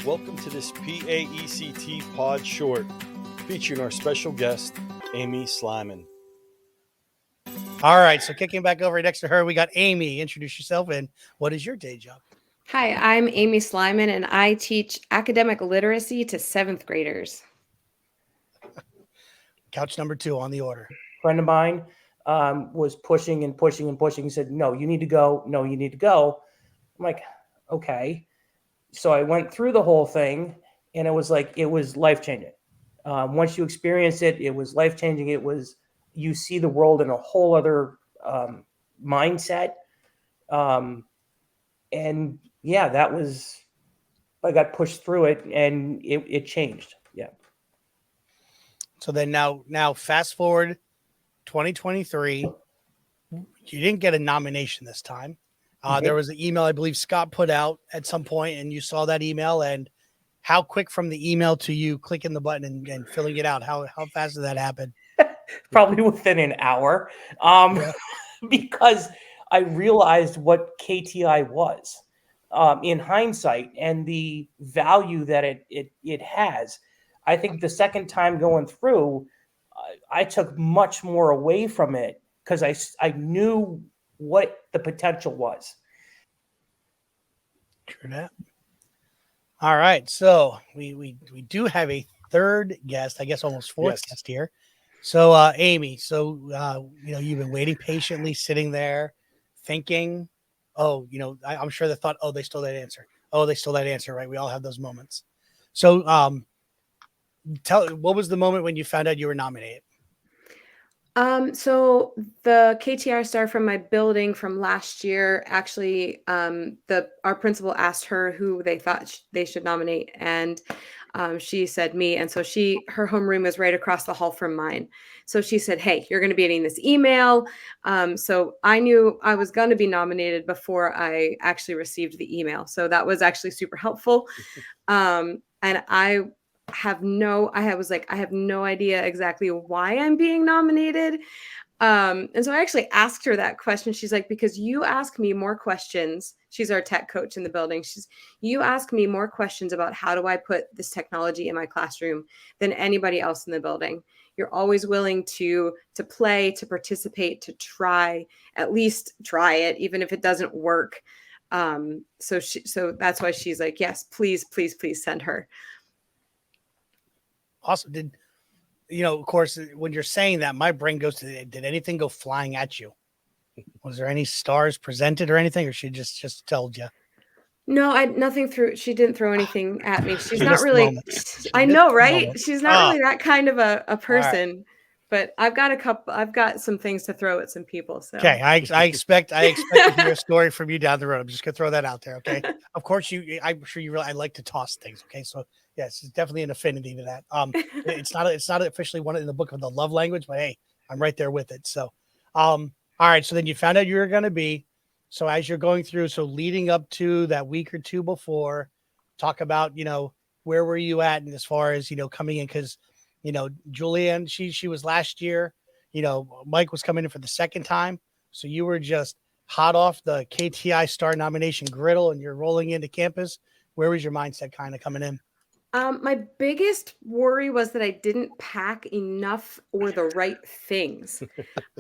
Welcome to this PAECT Pod short featuring our special guest, Amy Sliman. All right, so kicking back over next to her, we got Amy. Introduce yourself and what is your day job? Hi, I'm Amy Sliman, and I teach academic literacy to 7th graders. Couch number 2 on the order. Friend of mine was pushing and pushing and pushing. He said, no, you need to go. No, you need to go. I'm like, okay. So I went through the whole thing, and it was life-changing. Once you experience it, it was life-changing. You see the world in a whole other mindset. And yeah, I got pushed through it, and it changed. Yeah. So then now fast forward 2023, you didn't get a nomination this time. There was an email I believe Scott put out at some point, and you saw that email. And how quick from the email to you clicking the button and filling it out? How fast did that happen? Probably within an hour, because I realized what KTI was in hindsight and the value that it has. I think the second time going through, I took much more away from it because I knew what the potential was. True that. All right, so we do have a third guest, I guess almost fourth guest here. So Amy, you've been waiting patiently, sitting there, thinking, I'm sure they thought, they stole that answer. Oh, they stole that answer, right? We all have those moments. So what was the moment when you found out you were nominated? So the KTR star from my building from last year, actually, our principal asked her who they thought they should nominate, and she said me. And so her homeroom was right across the hall from mine. So she said, "Hey, you're going to be getting this email." So I knew I was going to be nominated before I actually received the email. So that was actually super helpful. And I have no idea exactly why I'm being nominated. And so I actually asked her that question. She's like, because you ask me more questions. She's our tech coach in the building. You ask me more questions about how do I put this technology in my classroom than anybody else in the building. You're always willing to play, to participate, to at least try it, even if it doesn't work. So that's why she's like, yes, please, please, please send her. Awesome. Of course, when you're saying that, my brain goes to, did anything go flying at you? Was there any stars presented or anything, or she just told you? No, she didn't throw anything at me. She's not really, I know, right? She's not really that kind of a person, but I've got some things to throw at some people. So. Okay. I expect to hear a story from you down the road. I'm just going to throw that out there. Okay. Of course I'm sure I like to toss things. Okay. So yes, it's definitely an affinity to that. It's not officially one in the book of the love language, but hey, I'm right there with it. So, all right. So then you found out you were going to be, so as you're going through, so leading up to that week or two before, talk about, where were you at? And as far as, coming in, cause Julianne, she was last year, Mike was coming in for the second time. So you were just hot off the KTI star nomination griddle and you're rolling into campus. Where was your mindset kind of coming in? My biggest worry was that I didn't pack enough or the right things.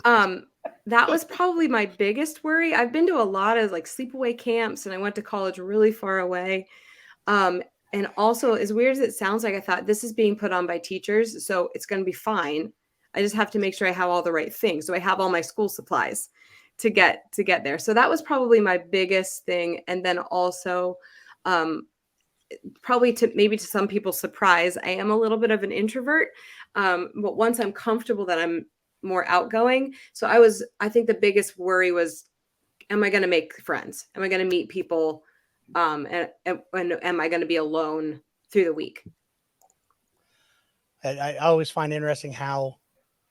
That was probably my biggest worry. I've been to a lot of sleepaway camps, and I went to college really far away. And also, as weird as it sounds, I thought this is being put on by teachers, so it's going to be fine. I just have to make sure I have all the right things. So I have all my school supplies to get there. So that was probably my biggest thing. And then also, probably to some people's surprise, I am a little bit of an introvert. But once I'm comfortable that I'm more outgoing. So I think the biggest worry was, am I going to make friends? Am I going to meet people? And am I going to be alone through the week? I always find interesting how,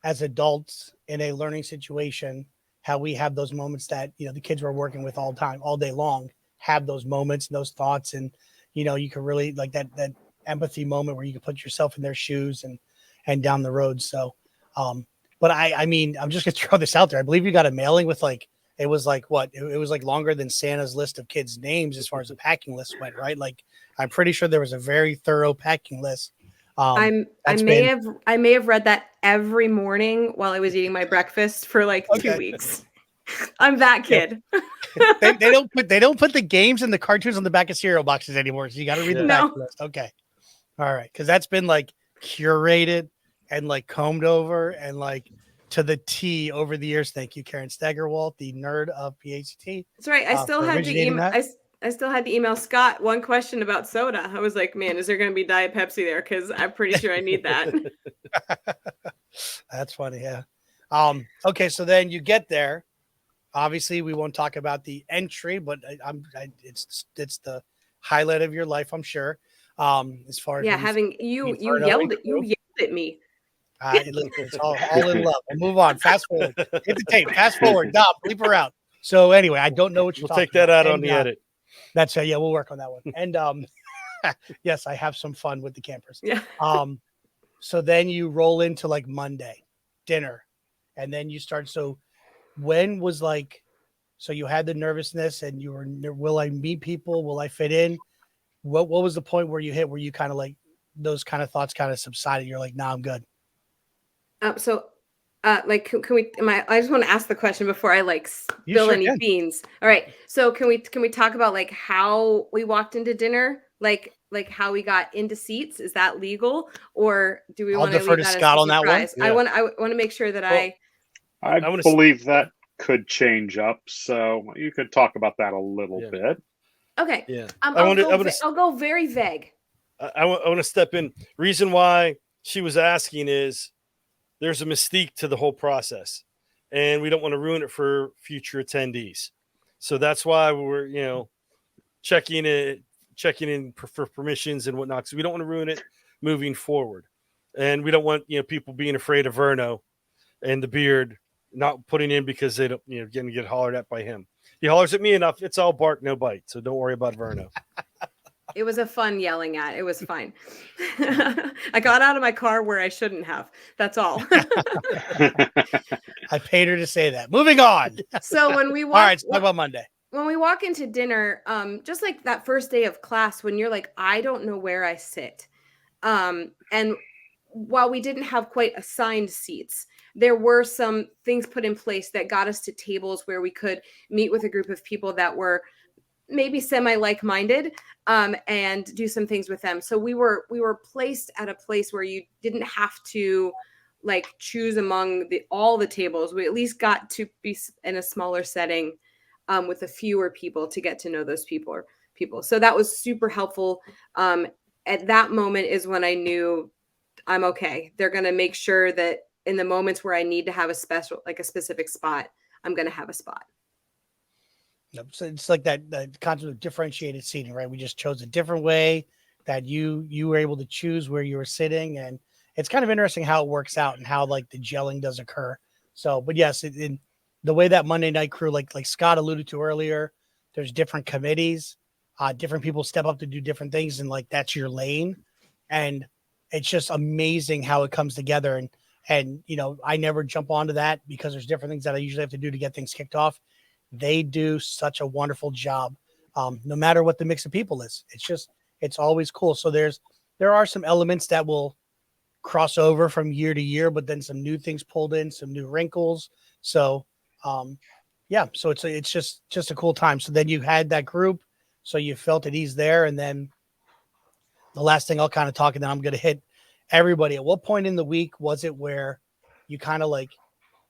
as adults in a learning situation, how we have those moments that, the kids we're working with all day long, have those moments and those thoughts. And, you can really like that empathy moment where you can put yourself in their shoes and down the road. So, but I mean, I'm just going to throw this out there. I believe you got a mailing with it was like what? It was like longer than Santa's list of kids' names as far as the packing list went, right? Like I'm pretty sure there was a very thorough packing list. I may have read that every morning while I was eating my breakfast for like 2 weeks. I'm that kid. They don't put the games and the cartoons on the back of cereal boxes anymore. So you got to read the back list. Okay. All right. Because that's been like curated and like combed over and like to the T over the years. Thank you, Karen Steigerwalt, the nerd of PAECT. That's right. I still had to email. I still had to email Scott one question about soda. I was like, man, is there going to be Diet Pepsi there? Because I'm pretty sure I need that. That's funny. Yeah. Okay. So then you get there. Obviously, we won't talk about the entry, but it's the highlight of your life, I'm sure. As far as having you yelled at me. It's all in love. We'll move on. Fast forward. Hit the tape. Fast forward. Stop. Bleep her out. So anyway, I don't know what you're talking about. We'll take that out on the edit. That's yeah. We'll work on that one. And yes, I have some fun with the campers. Yeah. So then you roll into like Monday dinner, and then you start. So when was like, so you had the nervousness and you were, will I meet people? Will I fit in? What was the point where you kind of like those kind of thoughts kind of subsided? You're like, nah, I'm good. Like, can we, I just want to ask the question before I like spill any beans. All right. So can we talk about like how we walked into dinner? Like how we got into seats? Is that legal? Or do we want to defer to Scott on that one? Yeah. I want to make sure that I believe that could change up, so you could talk about that a little bit. Okay. Yeah. I'll go very vague. I want to step in. Reason why she was asking is there's a mystique to the whole process, and we don't want to ruin it for future attendees. So that's why we're checking in for permissions and whatnot. So we don't want to ruin it moving forward, and we don't want people being afraid of Verno and the beard not putting in because they don't getting get hollered at by him. He hollers at me enough. It's all bark, no bite. So don't worry about Verno. It was a fun yelling at. It was fine. I got out of my car where I shouldn't have. That's all. I paid her to say that. Moving on. So when we walk, all right, let's talk about Monday. When we walk into dinner, just like that first day of class, when you're like, I don't know where I sit. And while we didn't have quite assigned seats, there were some things put in place that got us to tables where we could meet with a group of people that were maybe semi-like-minded and do some things with them. So we were placed at a place where you didn't have to like choose among all the tables. We at least got to be in a smaller setting with a fewer people to get to know those people. So that was super helpful. At that moment is when I knew I'm okay. They're going to make sure that in the moments where I need to have a specific spot, I'm going to have a spot. So it's like that concept of differentiated seating, right? We just chose a different way that you were able to choose where you were sitting, and it's kind of interesting how it works out and how like the gelling does occur. So, but yes, in the way that Monday night crew, like Scott alluded to earlier, there's different committees, different people step up to do different things, and like that's your lane, and it's just amazing how it comes together. And I never jump onto that because there's different things that I usually have to do to get things kicked off. They do such a wonderful job, no matter what the mix of people is. It's always cool. So there are some elements that will cross over from year to year, but then some new things pulled in, some new wrinkles. So, so it's just a cool time. So then you had that group, so you felt at ease there. And then the last thing I'll kind of talk, and then I'm going to hit everybody. At what point in the week was it where you kind of like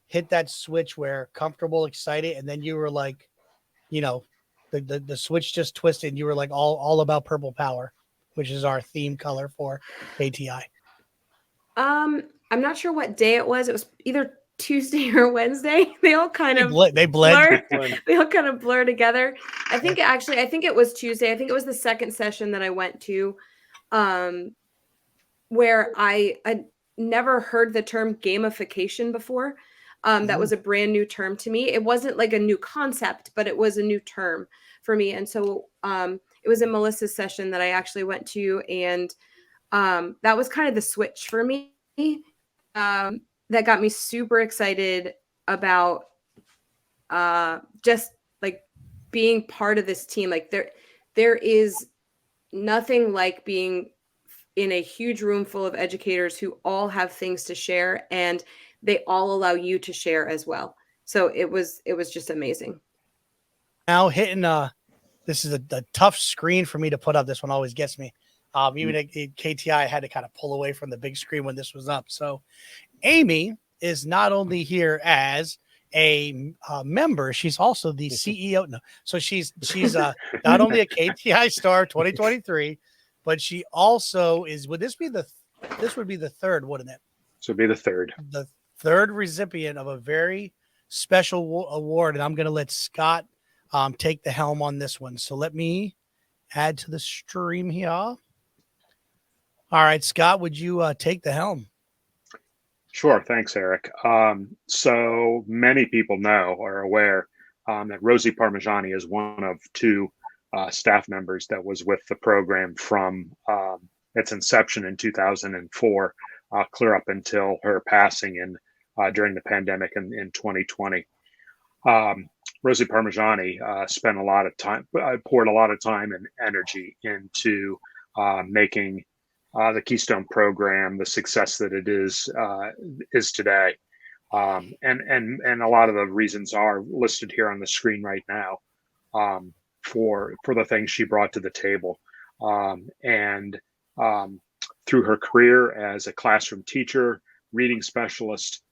hit that switch where comfortable, excited, and then you were like, the switch just twisted and you were like all about purple power, which is our theme color for ATI? I'm not sure what day it was. It was either Tuesday or Wednesday. They all kind of blend. They all kind of blur together. I think it was Tuesday. I think it was the second session that I went to, where I never heard the term gamification before. That was a brand new term to me. It wasn't like a new concept, but it was a new term for me. And so it was in Melissa's session that I actually went to. And that was kind of the switch for me. That got me super excited about just like being part of this team. Like there is nothing like being in a huge room full of educators who all have things to share, and they all allow you to share as well. So it was just amazing. Now hitting this is a tough screen for me to put up. This one always gets me. Even at KTI, I had to kind of pull away from the big screen when this was up. So Amy is not only here as a member, she's also the CEO. No, so she's not only a KTI Star 2023, but she also is. This would be the third, wouldn't it? This would be the third. The third recipient of a very special award, and I'm going to let Scott take the helm on this one. So let me add to the stream here. All right, Scott, would you take the helm? Sure. Thanks, Eric. So many people know or are aware that Rosie Parmigiani is one of two staff members that was with the program from its inception in 2004, clear up until her passing during the pandemic in 2020. Rosie Parmigiani spent a lot of time, poured a lot of time and energy into making the Keystone program the success that it is today, and a lot of the reasons are listed here on the screen right now for the things she brought to the table, and through her career as a classroom teacher, reading specialist,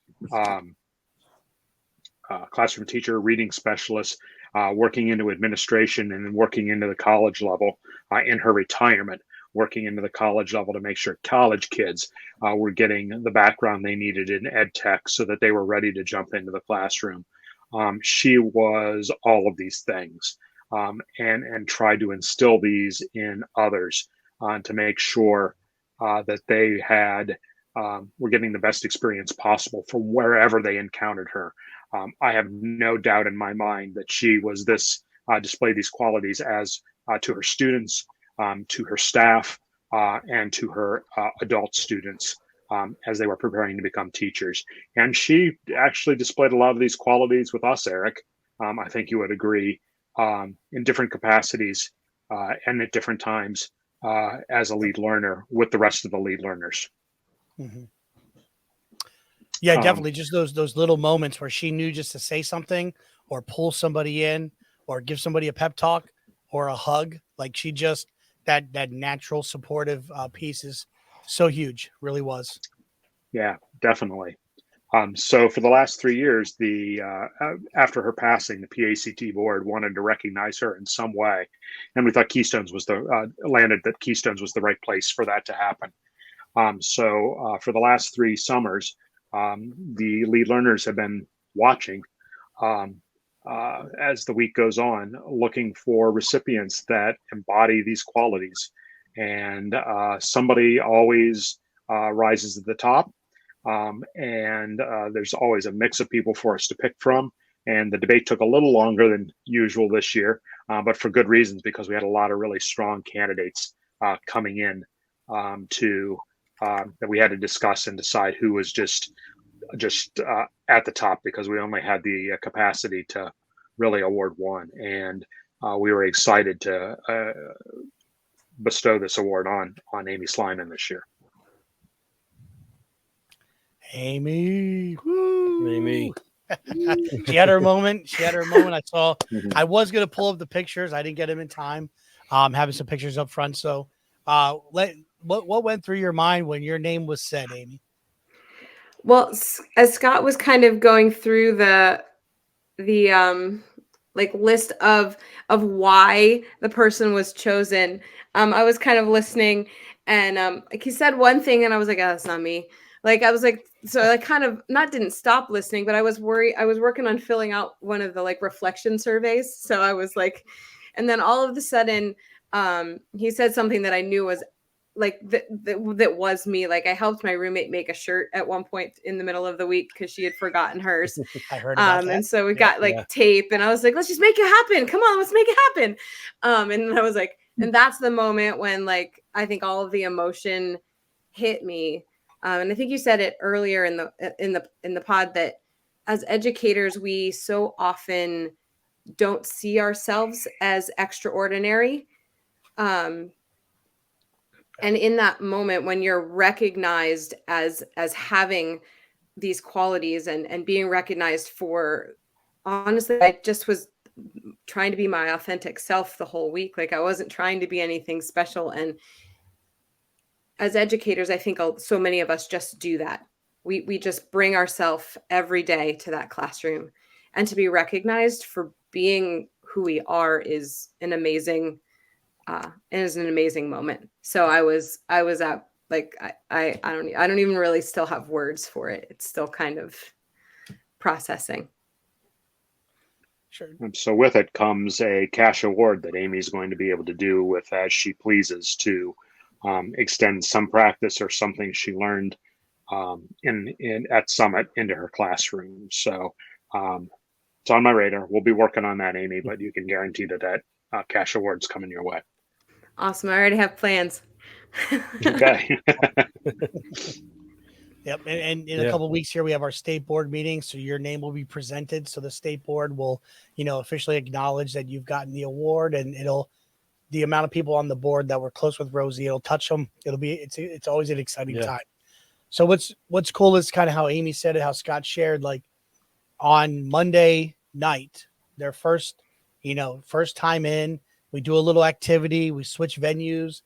working into administration and working into the college level, in her retirement, working into the college level to make sure college kids were getting the background they needed in ed tech so that they were ready to jump into the classroom. She was all of these things, and tried to instill these in others to make sure that they were getting the best experience possible from wherever they encountered her. I have no doubt in my mind that she was displayed these qualities as to her students, to her staff, and to her adult students as they were preparing to become teachers. And she actually displayed a lot of these qualities with us, Eric. I think you would agree, in different capacities and at different times as a lead learner with the rest of the lead learners. Mm-hmm. Yeah, definitely. Just those little moments where she knew just to say something or pull somebody in or give somebody a pep talk or a hug. Like she just that natural supportive piece is so huge. Really was. Yeah, definitely. So for the last 3 years, after her passing, the PAECT board wanted to recognize her in some way, and we thought Keystones was the right place for that to happen. So for the last 3 summers, the lead learners have been watching as the week goes on, looking for recipients that embody these qualities. And somebody always rises at the top. And there's always a mix of people for us to pick from. And the debate took a little longer than usual this year, but for good reasons, because we had a lot of really strong candidates coming in that we had to discuss and decide who was just at the top, because we only had the capacity to really award one. And we were excited to bestow this award on Amy Sliman this year. Amy. Woo. Amy. She had her moment. I saw. I was going to pull up the pictures. I didn't get them in time. Having some pictures up front. So what went through your mind when your name was said, Amy? Well, as Scott was kind of going through the like list of why the person was chosen, I was kind of listening, and like he said one thing, and I was like, oh, that's not me. Like I was like, so I kind of didn't stop listening, but I was worried. I was working on filling out one of the like reflection surveys, so I was like, and then all of a sudden, he said something that I knew was like that was me. Like I helped my roommate make a shirt at one point in the middle of the week because she had forgotten hers. I heard about that. And so we got tape, and I was like, let's just make it happen. Come on, let's make it happen. And then I was like, and that's the moment when like I think all of the emotion hit me. And I think you said it earlier in the pod that as educators, we so often don't see ourselves as extraordinary. And in that moment, when you're recognized as having these qualities and being recognized for, honestly, I just was trying to be my authentic self the whole week. Like I wasn't trying to be anything special. And as educators, I think so many of us just do that. We just bring ourselves every day to that classroom, and to be recognized for being who we are is an amazing moment. So I was at, like, I don't even really still have words for it. It's still kind of processing. Sure. So with it comes a cash award that Amy's going to be able to do with as she pleases to extend some practice or something she learned in at Summit into her classroom. So it's on my radar. We'll be working on that, Amy, but you can guarantee that cash award's coming your way. Awesome. I already have plans. Okay. Yep. And in a couple of weeks here, we have our state board meeting. So your name will be presented. So the state board will, officially acknowledge that you've gotten the award, and the amount of people on the board that were close with Rosie, it'll touch them. It's always an exciting time. So what's cool is kind of how Amy said it, how Scott shared, like on Monday night, their first time in, we do a little activity, we switch venues.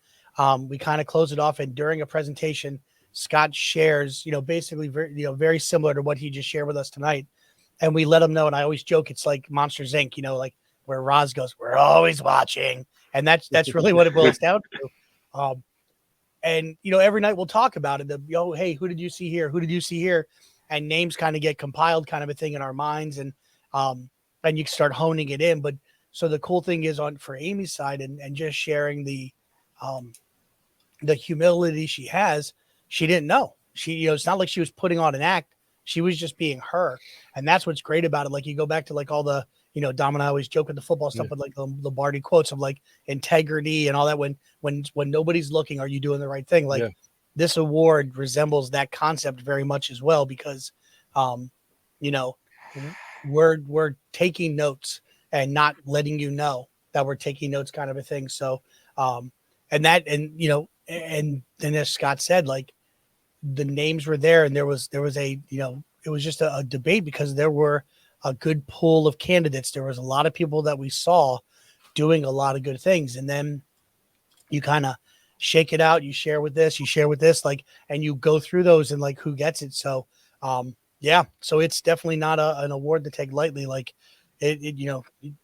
We kind of close it off, and during a presentation, Scott shares, basically very similar to what he just shared with us tonight. And we let him know. And I always joke, it's like Monsters Inc., like where Roz goes, we're always watching. And that's really what it boils down to. And, every night we'll talk about it. Hey, who did you see here? Who did you see here? And names kind of get compiled, kind of a thing in our minds. And you can start honing it in. But so the cool thing is for Amy's side and just sharing the humility she has. She didn't know. She, it's not like she was putting on an act. She was just being her. And that's what's great about it. Like you go back to like all the, Dom and I always joke with the football stuff with like the Lombardi quotes of like integrity and all that. When nobody's looking, are you doing the right thing? Like this award resembles that concept very much as well, because, we're taking notes and not letting you know that we're taking notes, kind of a thing. So, and as Scott said, like the names were there, and there was a, it was just a debate because there were a good pool of candidates. There was a lot of people that we saw doing a lot of good things. And then you kind of shake it out. You share with this, like, and you go through those and like who gets it. So, so it's definitely not an award to take lightly. Like it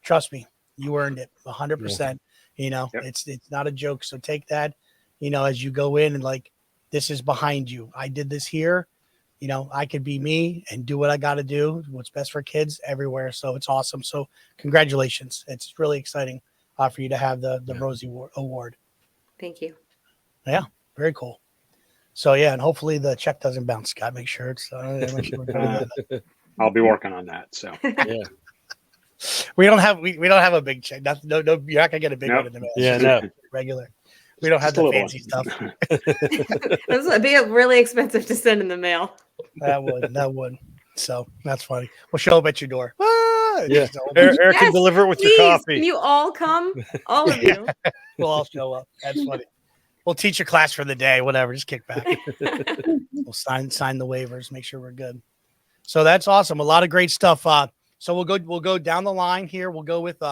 trust me, you earned it 100%. It's not a joke. So take that, as you go in, and like, this is behind you. I did this here. I could be me and do what I got to do, what's best for kids everywhere. So it's awesome. So congratulations. It's really exciting for you to have the Rosie Award. Thank you. Yeah, very cool. So and hopefully the check doesn't bounce, Scott. Make sure it's I'll be working on that. So we don't have a big check. No, you're not gonna get a big one in the mail. Yeah, no. Regular. We don't have the fancy stuff. This would be really expensive to send in the mail. That would. So that's funny. We'll show up at your door. Yeah. Eric can deliver it with your coffee. Can you all come? All of you. We'll all show up. That's funny. We'll teach a class for the day, whatever. Just kick back. We'll sign the waivers, make sure we're good. So that's awesome. A lot of great stuff. So we'll go down the line here. We'll go with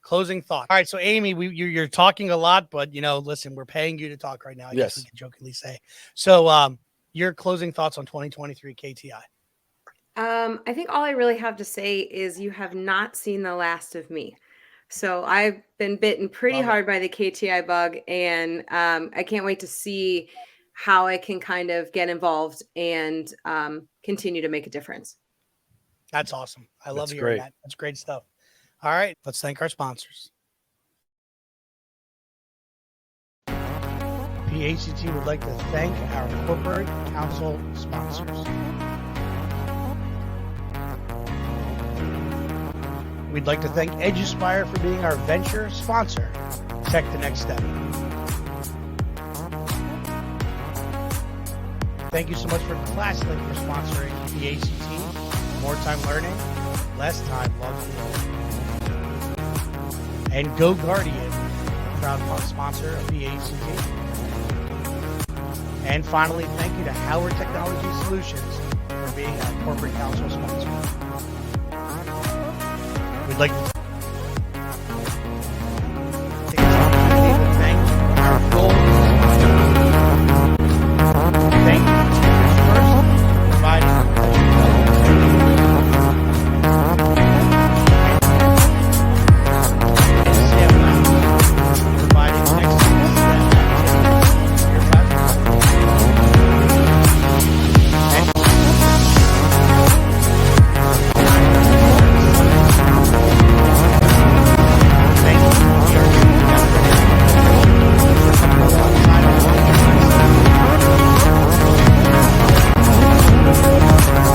closing thoughts. All right. So Amy, you're talking a lot, but listen, we're paying you to talk right now. I guess we can jokingly say. So your closing thoughts on 2023 KTI. I think all I really have to say is you have not seen the last of me. So I've been bitten pretty hard by the KTI bug, and I can't wait to see how I can kind of get involved and continue to make a difference. That's awesome. I love hearing that. That's great stuff. All right, let's thank our sponsors. PAECT would like to thank our corporate council sponsors. We'd like to thank EduSpire for being our venture sponsor. Check the next step. Thank you so much for ClassLink for sponsoring PAECT. More time learning, less time logging in. And Go Guardian, proud sponsor of PAECT. And finally, thank you to Howard Technology Solutions for being our corporate counsel sponsor. We'd like to